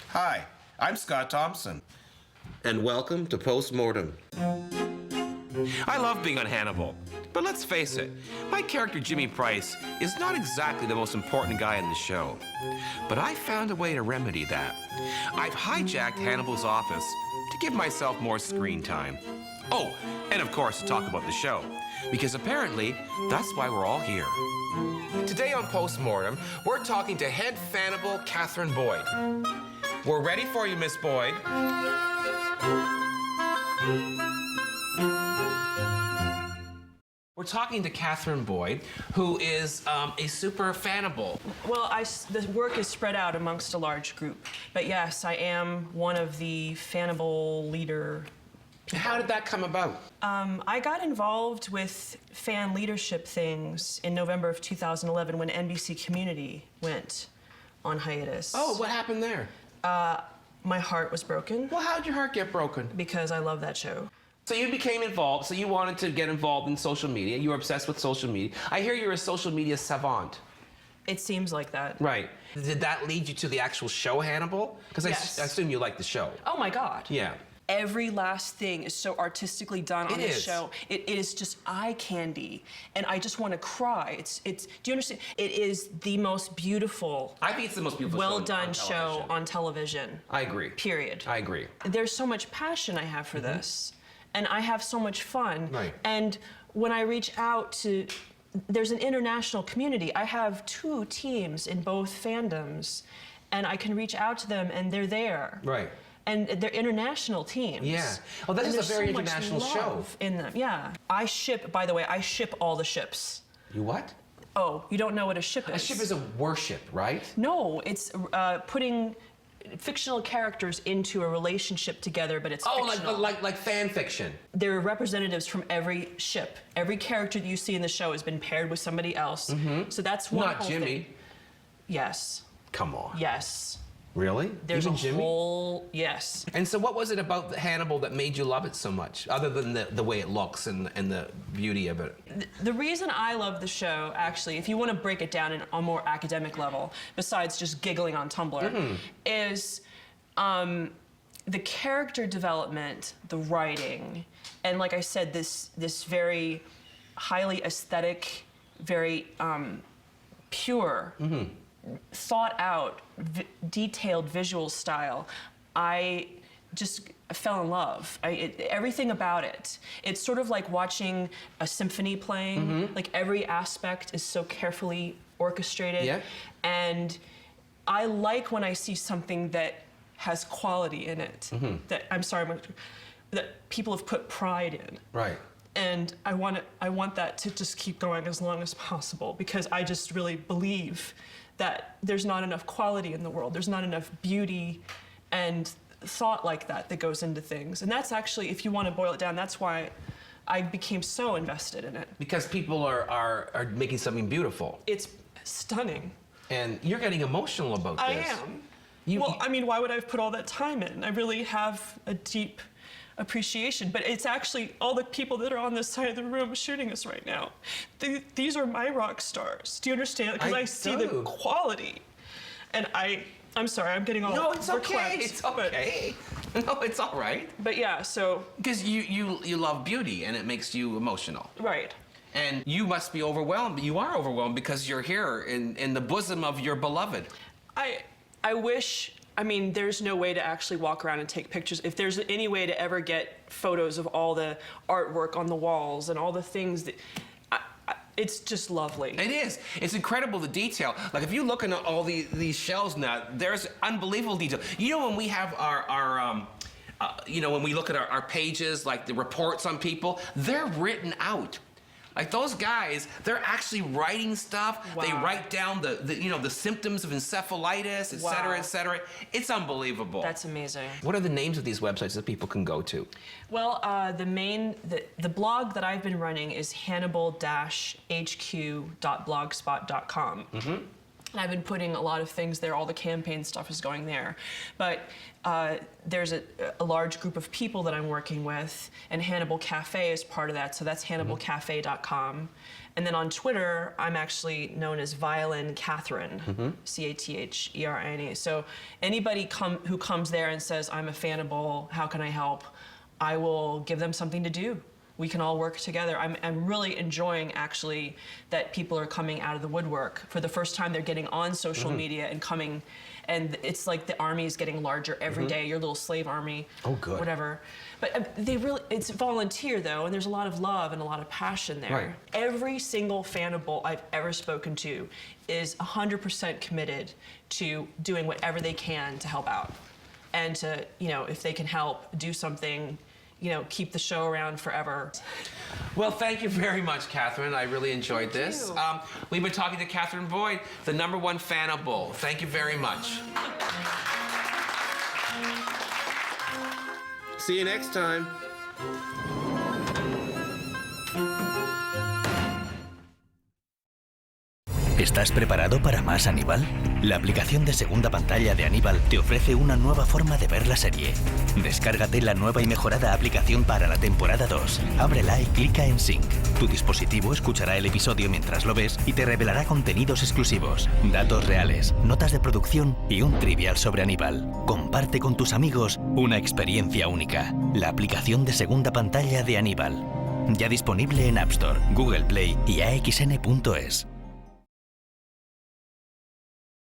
Hi, I'm Scott Thompson. And welcome to Post-Mortem. I love being on Hannibal, but let's face it, my character Jimmy Price is not exactly the most important guy in the show. But I found a way to remedy that. I've hijacked Hannibal's office to give myself more screen time. Oh, and of course to talk about the show, because apparently that's why we're all here. Today on Post-Mortem, we're talking to head Fannibal Catherine Boyd. We're ready for you, Miss Boyd. We're talking to Catherine Boyd, who is a super Fannibal. Well, the work is spread out amongst a large group. But yes, I am one of the Fannibal leader people. How did that come about? I got involved with fan leadership things in November of 2011 when NBC Community went on hiatus. Oh, what happened there? My heart was broken. Well, how'd your heart get broken? Because I love that show. So you became involved, so you wanted to get involved in social media. You were obsessed with social media. I hear you're a social media savant. It seems like that. Right. Did that lead you to the actual show, Hannibal? Because Yes. I assume you like the show. Oh my God. Yeah. Every last thing is so artistically done on this show. It is just eye candy, and I just want to cry. Do you understand? It is the most beautiful. I think it's the most beautiful well done show on television. I agree. Period. I agree. There's so much passion I have for this, and I have so much fun. Right. And when I reach out to, there's an international community. I have 2 teams in both fandoms, and I can reach out to them, and they're there. Right. And they're international teams. Yeah. Well, this is a very international show. In them, yeah. By the way, I ship all the ships. You what? Oh, you don't know what a ship is? A ship is a worship, right? No, it's putting fictional characters into a relationship together, but it's fictional. like fan fiction. There are representatives from every ship. Every character that you see in the show has been paired with somebody else. So that's one Not whole Jimmy. thing. Yes. Come on. Yes. Really? There's Even a Jimmy? whole, yes. And so what was it about Hannibal that made you love it so much, other than the way it looks and the beauty of it? The reason I love the show, actually, if you want to break it down on a more academic level, besides just giggling on Tumblr, is the character development, the writing, and like I said, this very highly aesthetic, very pure, thought out, detailed visual style. I just fell in love. Everything about it. It's sort of like watching a symphony playing. Like every aspect is so carefully orchestrated. Yeah. And I like when I see something that has quality in it. That that people have put pride in. Right. And I want that to just keep going as long as possible, because I just really believe that there's not enough quality in the world. There's not enough beauty and thought like that goes into things. And that's actually, if you want to boil it down, that's why I became so invested in it. Because people are making something beautiful. It's stunning. And you're getting emotional about this. I am. Well, I mean, why would I have put all that time in? I really have a deep appreciation, but it's actually all the people that are on this side of the room shooting us right now. These are my rock stars. Do you understand? Because I see the quality, and I'm sorry, I'm getting all. No, it's okay. verklempt, It's okay. No, it's all right. But yeah, so because you love beauty and it makes you emotional. Right. And you must be overwhelmed. You are overwhelmed because you're here in the bosom of your beloved. I wish. I mean, there's no way to actually walk around and take pictures. If there's any way to ever get photos of all the artwork on the walls and all the things that, it's just lovely. It is. It's incredible, the detail. Like, if you look at all these shelves now, there's unbelievable detail. You know, when we have our when we look at our pages, like the reports on people, they're written out. Like those guys, they're actually writing stuff. Wow. They write down the symptoms of encephalitis, et cetera, et cetera. It's unbelievable. That's amazing. What are the names of these websites that people can go to? Well, the blog that I've been running is hannibal-hq.blogspot.com. And I've been putting a lot of things there. All the campaign stuff is going there. But there's a large group of people that I'm working with, and Hannibal Cafe is part of that. So that's hannibalcafe.com. And then on Twitter, I'm actually known as Violin Catherine, Catherine. So anybody who comes there and says, I'm a Fannibal, how can I help? I will give them something to do. We can all work together. I'm really enjoying, actually, that people are coming out of the woodwork. For the first time, they're getting on social media and coming, and it's like the army is getting larger every day, your little slave army, whatever. But it's volunteer, though, and there's a lot of love and a lot of passion there. Right. Every single Fannibal I've ever spoken to is 100% committed to doing whatever they can to help out. And to, if they can help do something, keep the show around forever. Well, thank you very much, Catherine. I really enjoyed this. We've been talking to Catherine Boyd, the #1 Fannibal. Thank you very much. See you next time. ¿Estás preparado para más Hannibal? La aplicación de segunda pantalla de Hannibal te ofrece una nueva forma de ver la serie. Descárgate la nueva y mejorada aplicación para la temporada 2. Ábrela y clica en Sync. Tu dispositivo escuchará el episodio mientras lo ves y te revelará contenidos exclusivos, datos reales, notas de producción y un trivial sobre Hannibal. Comparte con tus amigos una experiencia única. La aplicación de segunda pantalla de Hannibal. Ya disponible en App Store, Google Play y axn.es.